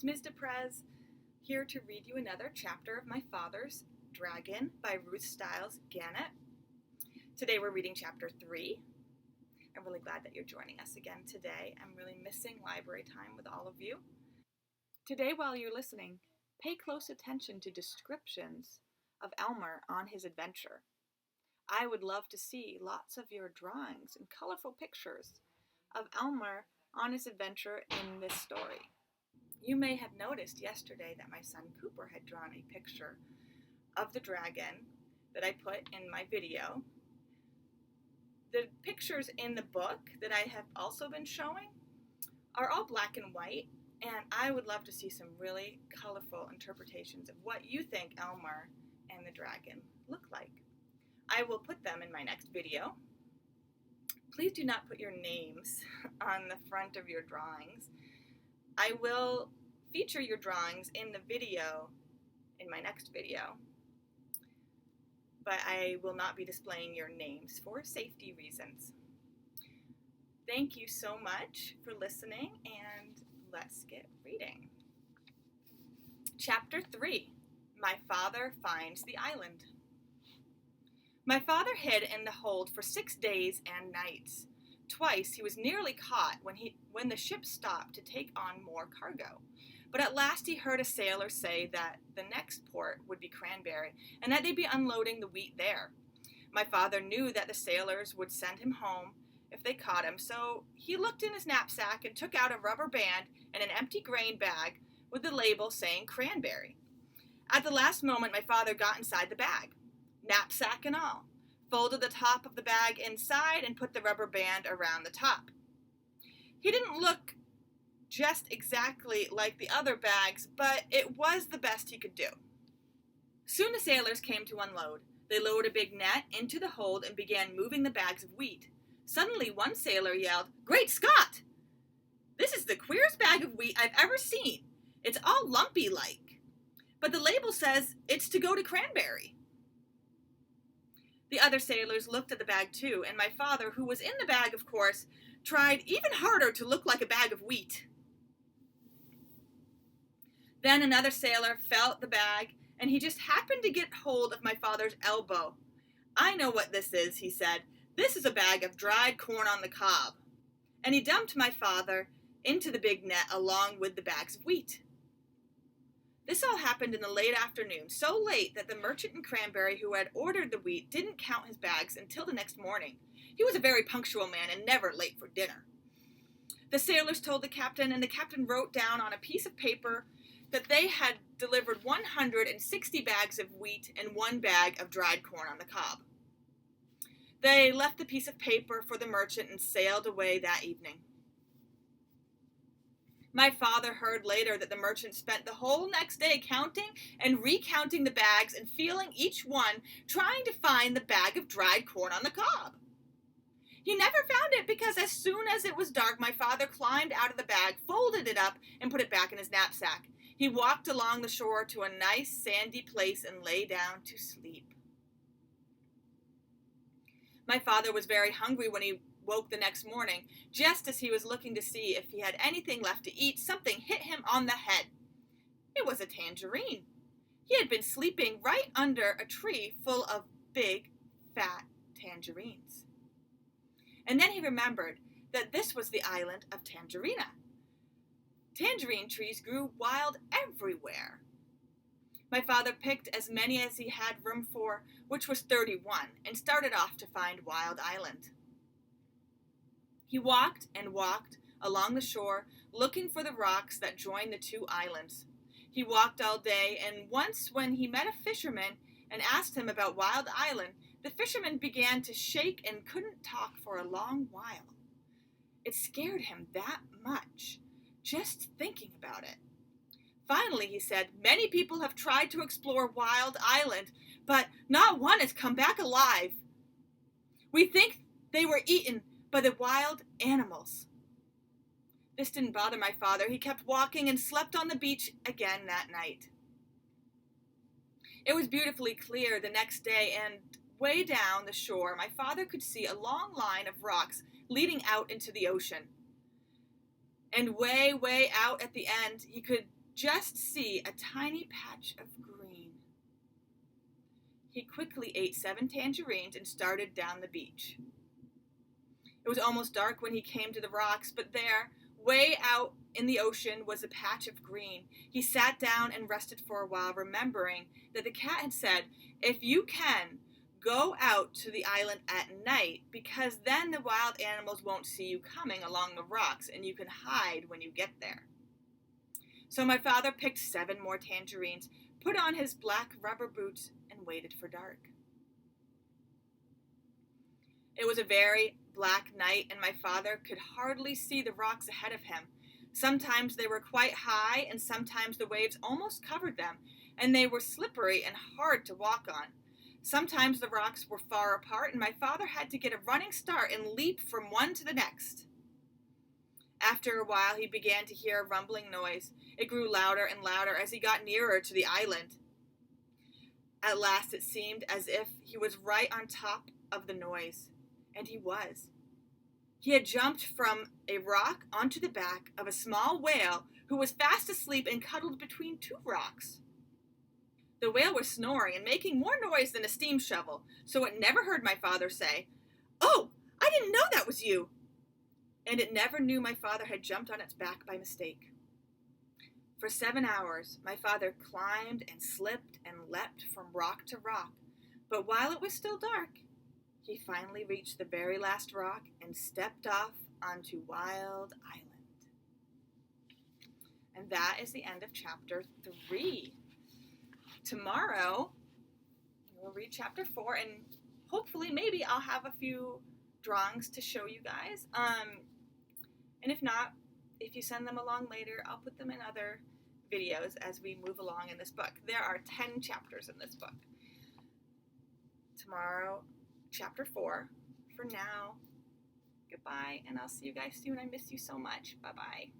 It's Ms. DePrez here to read you another chapter of My Father's Dragon by Ruth Stiles Gannett. Today we're reading chapter 3. I'm really glad that you're joining us again today. I'm really missing library time with all of you. Today, while you're listening, pay close attention to descriptions of Elmer on his adventure. I would love to see lots of your drawings and colorful pictures of Elmer on his adventure in this story. You may have noticed yesterday that my son Cooper had drawn a picture of the dragon that I put in my video. The pictures in the book that I have also been showing are all black and white, and I would love to see some really colorful interpretations of what you think Elmer and the dragon look like. I will put them in my next video. Please do not put your names on the front of your drawings. I will feature your drawings in the video, in my next video, but I will not be displaying your names for safety reasons. Thank you so much for listening, and let's get reading. Chapter 3, My Father Finds the Island. My father hid in the hold for 6 days and nights. Twice he was nearly caught when the ship stopped to take on more cargo. But at last he heard a sailor say that the next port would be Cranberry, and that they'd be unloading the wheat there. My father knew that the sailors would send him home if they caught him, so he looked in his knapsack and took out a rubber band and an empty grain bag with the label saying Cranberry. At the last moment, my father got inside the bag, knapsack and all, folded the top of the bag inside and put the rubber band around the top. He didn't look just exactly like the other bags, but it was the best he could do. Soon the sailors came to unload. They lowered a big net into the hold and began moving the bags of wheat. Suddenly one sailor yelled, "Great Scott! This is the queerest bag of wheat I've ever seen. It's all lumpy-like. But the label says it's to go to Cranberry." The other sailors looked at the bag too, and my father, who was in the bag, of course, tried even harder to look like a bag of wheat. Then another sailor felt the bag, and he just happened to get hold of my father's elbow. "I know what this is," he said. "This is a bag of dried corn on the cob." And he dumped my father into the big net along with the bags of wheat. This all happened in the late afternoon, so late that the merchant in Cranberry who had ordered the wheat didn't count his bags until the next morning. He was a very punctual man and never late for dinner. The sailors told the captain, and the captain wrote down on a piece of paper that they had delivered 160 bags of wheat and 1 bag of dried corn on the cob. They left the piece of paper for the merchant and sailed away that evening. My father heard later that the merchant spent the whole next day counting and recounting the bags and feeling each one, trying to find the bag of dried corn on the cob. He never found it because as soon as it was dark, my father climbed out of the bag, folded it up, and put it back in his knapsack. He walked along the shore to a nice sandy place and lay down to sleep. My father was very hungry when he woke the next morning. Just as he was looking to see if he had anything left to eat, something hit him on the head. It was a tangerine. He had been sleeping right under a tree full of big, fat tangerines. And then he remembered that this was the island of Tangerina. Tangerine trees grew wild everywhere. My father picked as many as he had room for, which was 31, and started off to find Wild Island. He walked and walked along the shore, looking for the rocks that joined the 2 islands. He walked all day, and once when he met a fisherman and asked him about Wild Island, the fisherman began to shake and couldn't talk for a long while. It scared him that much, just thinking about it. Finally, he said, "Many people have tried to explore Wild Island, but not one has come back alive. We think they were eaten by the wild animals." This didn't bother my father. He kept walking and slept on the beach again that night. It was beautifully clear the next day, and way down the shore, my father could see a long line of rocks leading out into the ocean. And way, way out at the end, he could just see a tiny patch of green. He quickly ate 7 tangerines and started down the beach. It was almost dark when he came to the rocks, but there, way out in the ocean, was a patch of green. He sat down and rested for a while, remembering that the cat had said, "If you can, go out to the island at night, because then the wild animals won't see you coming along the rocks, and you can hide when you get there." So my father picked 7 more tangerines, put on his black rubber boots, and waited for dark. It was a very black night, and my father could hardly see the rocks ahead of him. Sometimes they were quite high, and sometimes the waves almost covered them, and they were slippery and hard to walk on. Sometimes the rocks were far apart, and my father had to get a running start and leap from one to the next. After a while, he began to hear a rumbling noise. It grew louder and louder as he got nearer to the island. At last, it seemed as if he was right on top of the noise. And he was. He had jumped from a rock onto the back of a small whale who was fast asleep and cuddled between 2 rocks. The whale was snoring and making more noise than a steam shovel, so it never heard my father say, "Oh, I didn't know that was you." And it never knew my father had jumped on its back by mistake. For 7 hours, my father climbed and slipped and leapt from rock to rock, but while it was still dark, he finally reached the very last rock and stepped off onto Wild Island. And that is the end of chapter 3. Tomorrow, we'll read chapter 4, and hopefully maybe I'll have a few drawings to show you guys. And if not, if you send them along later, I'll put them in other videos as we move along in this book. There are 10 chapters in this book. Tomorrow, chapter 4. For now, goodbye, and I'll see you guys soon. I miss you so much. Bye-bye.